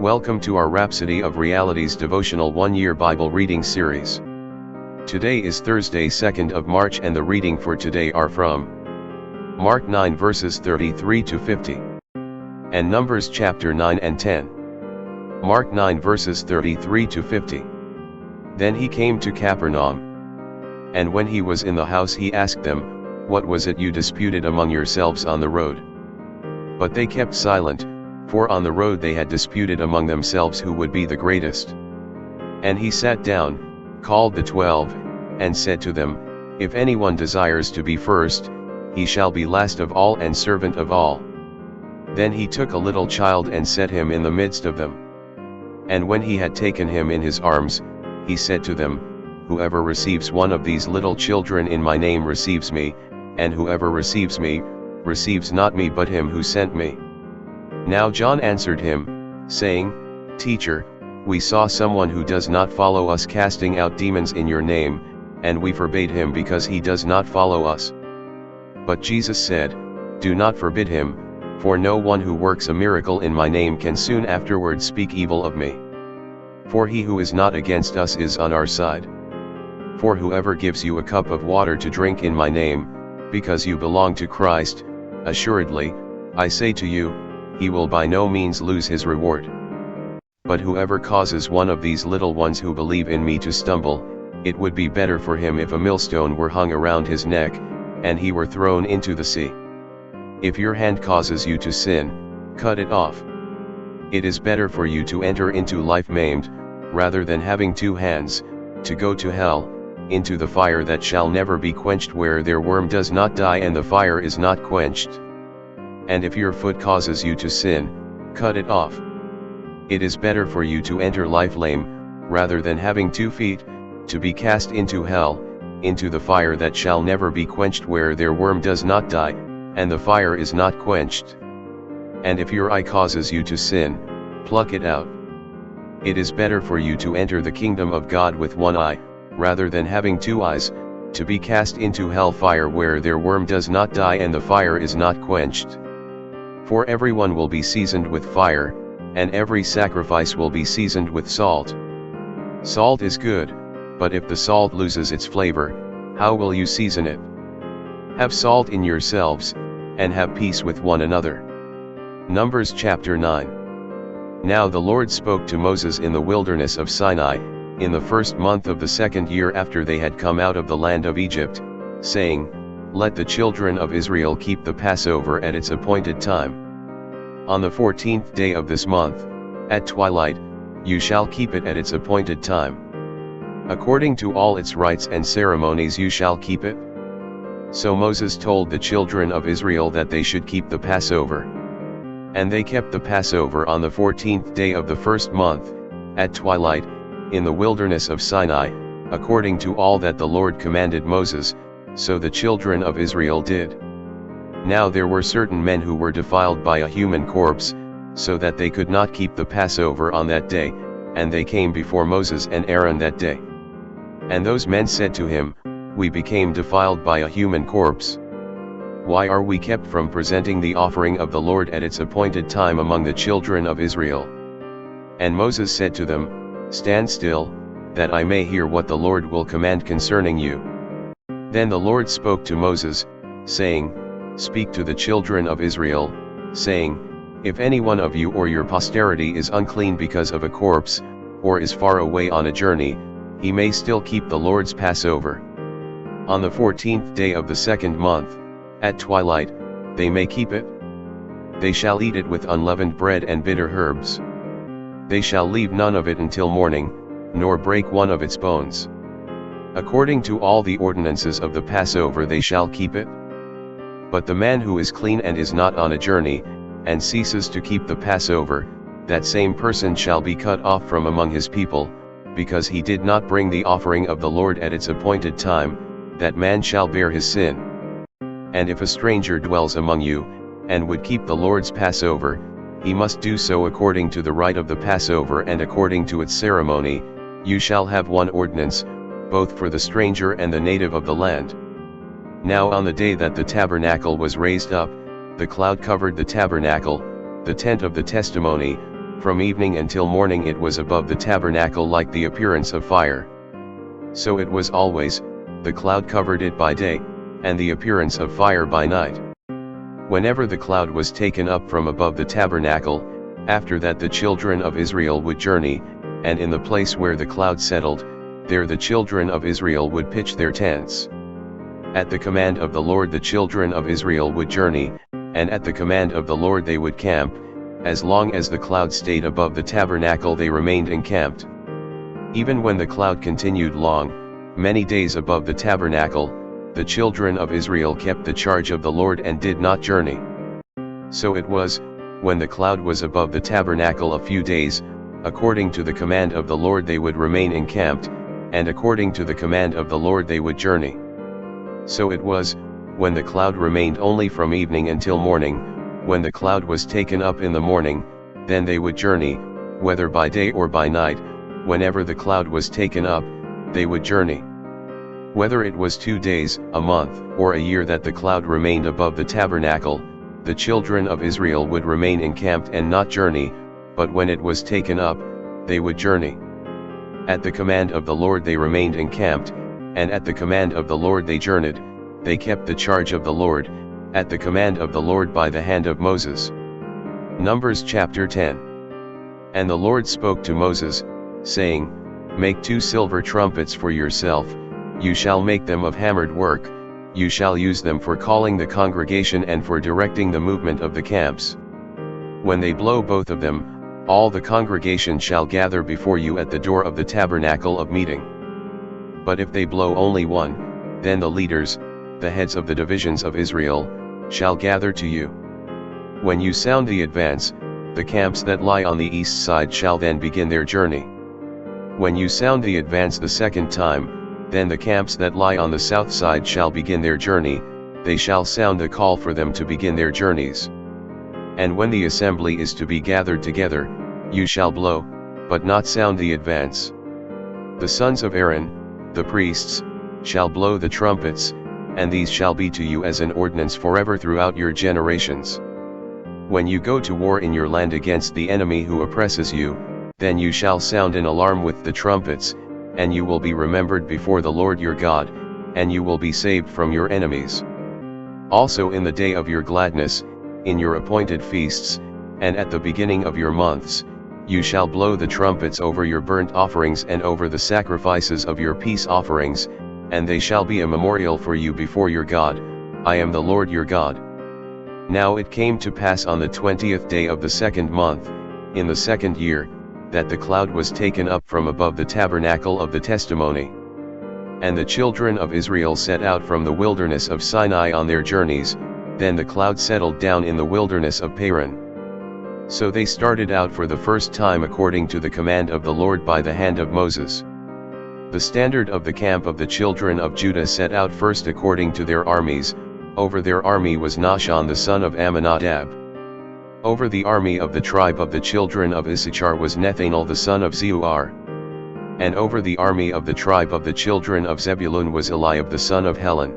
Welcome to our Rhapsody of Realities devotional one-year Bible reading series. Today is Thursday, 2nd of March, and the reading for today are from Mark 9 verses 33 to 50 and Numbers chapter 9 and 10. Mark 9 verses 33 to 50. Then he came to Capernaum. And when he was in the house he asked them, "What was it you disputed among yourselves on the road?" But they kept silent, for on the road they had disputed among themselves who would be the greatest. And he sat down, called the 12, and said to them, "If anyone desires to be first, he shall be last of all and servant of all." Then he took a little child and set him in the midst of them. And when he had taken him in his arms, he said to them, "Whoever receives one of these little children in my name receives me, and whoever receives me, receives not me but him who sent me." Now John answered him, saying, "Teacher, we saw someone who does not follow us casting out demons in your name, and we forbade him because he does not follow us." But Jesus said, "Do not forbid him, for no one who works a miracle in my name can soon afterwards speak evil of me. For he who is not against us is on our side. For whoever gives you a cup of water to drink in my name, because you belong to Christ, assuredly, I say to you, he will by no means lose his reward. But whoever causes one of these little ones who believe in me to stumble, it would be better for him if a millstone were hung around his neck, and he were thrown into the sea. If your hand causes you to sin, cut it off. It is better for you to enter into life maimed, rather than having two hands, to go to hell, into the fire that shall never be quenched, where their worm does not die and the fire is not quenched. And if your foot causes you to sin, cut it off. It is better for you to enter life lame, rather than having 2 feet, to be cast into hell, into the fire that shall never be quenched, where their worm does not die, and the fire is not quenched. And if your eye causes you to sin, pluck it out. It is better for you to enter the kingdom of God with 1 eye, rather than having 2 eyes, to be cast into hell fire, where their worm does not die and the fire is not quenched. For everyone will be seasoned with fire, and every sacrifice will be seasoned with salt. Salt is good, but if the salt loses its flavor, how will you season it? Have salt in yourselves, and have peace with one another. Numbers chapter 9. Now the Lord spoke to Moses in the wilderness of Sinai, in the 1st month of the 2nd year after they had come out of the land of Egypt, saying, "Let the children of Israel keep the Passover at its appointed time. On the 14th day of this month, at twilight, you shall keep it at its appointed time. According to all its rites and ceremonies you shall keep it." So Moses told the children of Israel that they should keep the Passover. And they kept the Passover on the 14th day of the 1st month, at twilight, in the wilderness of Sinai, according to all that the Lord commanded Moses, so the children of Israel did. Now there were certain men who were defiled by a human corpse, so that they could not keep the Passover on that day, and they came before Moses and Aaron that day. And those men said to him, "We became defiled by a human corpse. Why are we kept from presenting the offering of the Lord at its appointed time among the children of Israel?" And Moses said to them, "Stand still, that I may hear what the Lord will command concerning you." Then the Lord spoke to Moses, saying, "Speak to the children of Israel, saying, If any one of you or your posterity is unclean because of a corpse, or is far away on a journey, he may still keep the Lord's Passover. On the 14th day of the 2nd month, at twilight, they may keep it. They shall eat it with unleavened bread and bitter herbs. They shall leave none of it until morning, nor break one of its bones. According to all the ordinances of the Passover they shall keep it. But the man who is clean and is not on a journey, and ceases to keep the Passover, that same person shall be cut off from among his people, because he did not bring the offering of the Lord at its appointed time, that man shall bear his sin. And if a stranger dwells among you, and would keep the Lord's Passover, he must do so according to the rite of the Passover and according to its ceremony. You shall have one ordinance, both for the stranger and the native of the land. Now on the day that the tabernacle was raised up, the cloud covered the tabernacle, the tent of the testimony, From evening until morning it was above the tabernacle like the appearance of fire. So it was always, the cloud covered it by day, and the appearance of fire by night. Whenever the cloud was taken up from above the tabernacle, after that the children of Israel would journey, and in the place where the cloud settled, there the children of Israel would pitch their tents. At the command of the Lord the children of Israel would journey, and at the command of the Lord they would camp. As long as the cloud stayed above the tabernacle they remained encamped. Even when the cloud continued long, many days above the tabernacle, the children of Israel kept the charge of the Lord and did not journey. So it was, when the cloud was above the tabernacle a few days, according to the command of the Lord they would remain encamped, and according to the command of the Lord they would journey. So it was, when the cloud remained only from evening until morning, when the cloud was taken up in the morning, then they would journey, whether by day or by night. Whenever the cloud was taken up, they would journey. Whether it was 2 days, a month, or a year that the cloud remained above the tabernacle, the children of Israel would remain encamped and not journey, but when it was taken up, they would journey. At the command of the Lord they remained encamped, and at the command of the Lord they journeyed. They kept the charge of the Lord, at the command of the Lord by the hand of Moses. Numbers chapter 10. And the Lord spoke to Moses, saying, Make 2 silver trumpets for yourself, you shall make them of hammered work, you shall use them for calling the congregation and for directing the movement of the camps. When they blow both of them, all the congregation shall gather before you at the door of the tabernacle of meeting. But if they blow only one, then the leaders, the heads of the divisions of Israel, shall gather to you. When you sound the advance, the camps that lie on the east side shall then begin their journey. When you sound the advance the second time, then the camps that lie on the south side shall begin their journey, they shall sound the call for them to begin their journeys. And when the assembly is to be gathered together, you shall blow, but not sound the advance. The sons of Aaron, the priests, shall blow the trumpets, and these shall be to you as an ordinance forever throughout your generations. When you go to war in your land against the enemy who oppresses you, then you shall sound an alarm with the trumpets, and you will be remembered before the Lord your God, and you will be saved from your enemies. Also in the day of your gladness, in your appointed feasts, and at the beginning of your months, you shall blow the trumpets over your burnt offerings and over the sacrifices of your peace offerings, and they shall be a memorial for you before your God. I am the Lord your God. Now it came to pass on the 20th day of the 2nd month, in the 2nd year, that the cloud was taken up from above the tabernacle of the testimony. And the children of Israel set out from the wilderness of Sinai on their journeys, then the cloud settled down in the wilderness of Paran. So they started out for the first time according to the command of the Lord by the hand of Moses. The standard of the camp of the children of Judah set out first according to their armies. Over their army was Nahshon the son of Amminadab. Over the army of the tribe of the children of Issachar was Nethanel the son of Zeuar. And over the army of the tribe of the children of Zebulun was Eliab the son of Helon.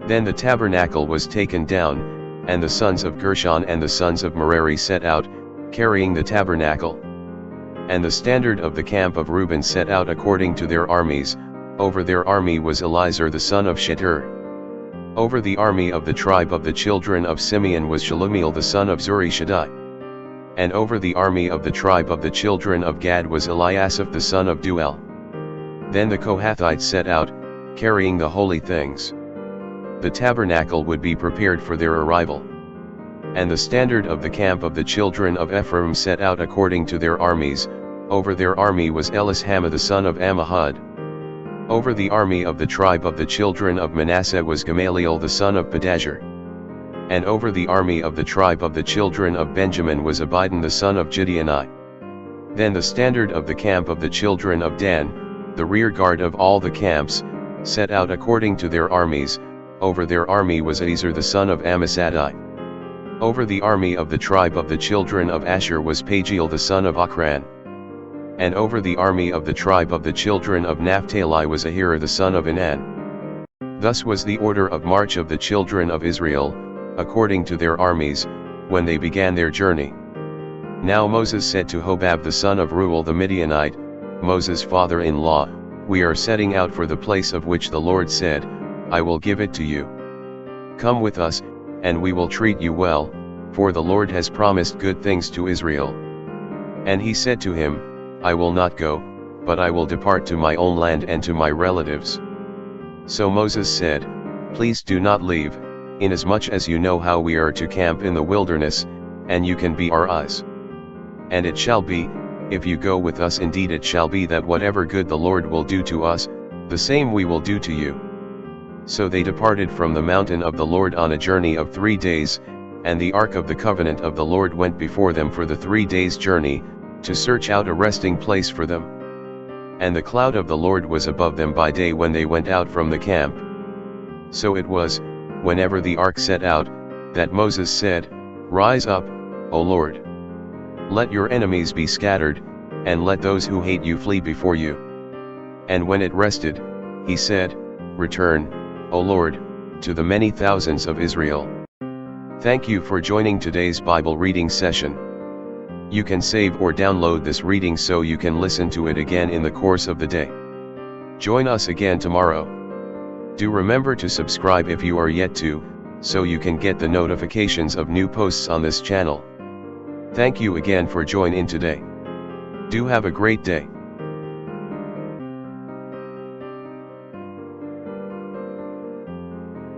Then the tabernacle was taken down, and the sons of Gershon and the sons of Merari set out, carrying the tabernacle. And the standard of the camp of Reuben set out according to their armies. Over their army was Elizur the son of Shetur. Over the army of the tribe of the children of Simeon was Shelumiel the son of Zurishaddai. And over the army of the tribe of the children of Gad was Eliasaph the son of Duel. Then the Kohathites set out, carrying the holy things. The tabernacle would be prepared for their arrival. And the standard of the camp of the children of Ephraim set out according to their armies. Over their army was Elishama the son of Ammihud. Over the army of the tribe of the children of Manasseh was Gamaliel the son of Pedahzur. And over the army of the tribe of the children of Benjamin was Abidan the son of Gideoni. Then the standard of the camp of the children of Dan, the rear guard of all the camps, set out according to their armies. Over their army was Ezer the son of Ammissaddai. Over the army of the tribe of the children of Asher was Pagiel the son of Ochran. And over the army of the tribe of the children of Naphtali was Ahira the son of Enan. Thus was the order of march of the children of Israel, according to their armies, when they began their journey. Now Moses said to Hobab the son of Reuel the Midianite, Moses' father-in-law, we are setting out for the place of which the Lord said, I will give it to you. Come with us, and we will treat you well, for the Lord has promised good things to Israel. And he said to him, I will not go, but I will depart to my own land and to my relatives. So Moses said, Please do not leave, inasmuch as you know how we are to camp in the wilderness, and you can be our eyes. And it shall be, if you go with us, indeed it shall be that whatever good the Lord will do to us, the same we will do to you. So they departed from the mountain of the Lord on a journey of 3 days, and the ark of the covenant of the Lord went before them for the 3 days' journey, to search out a resting place for them. And the cloud of the Lord was above them by day when they went out from the camp. So it was, whenever the ark set out, that Moses said, Rise up, O Lord. Let your enemies be scattered, and let those who hate you flee before you. And when it rested, he said, Return, O Lord, to the many thousands of Israel. Thank you for joining today's Bible reading session. You can save or download this reading so you can listen to it again in the course of the day. Join us again tomorrow. Do remember to subscribe if you are yet to, so you can get the notifications of new posts on this channel. Thank you again for joining in today. Do have a great day.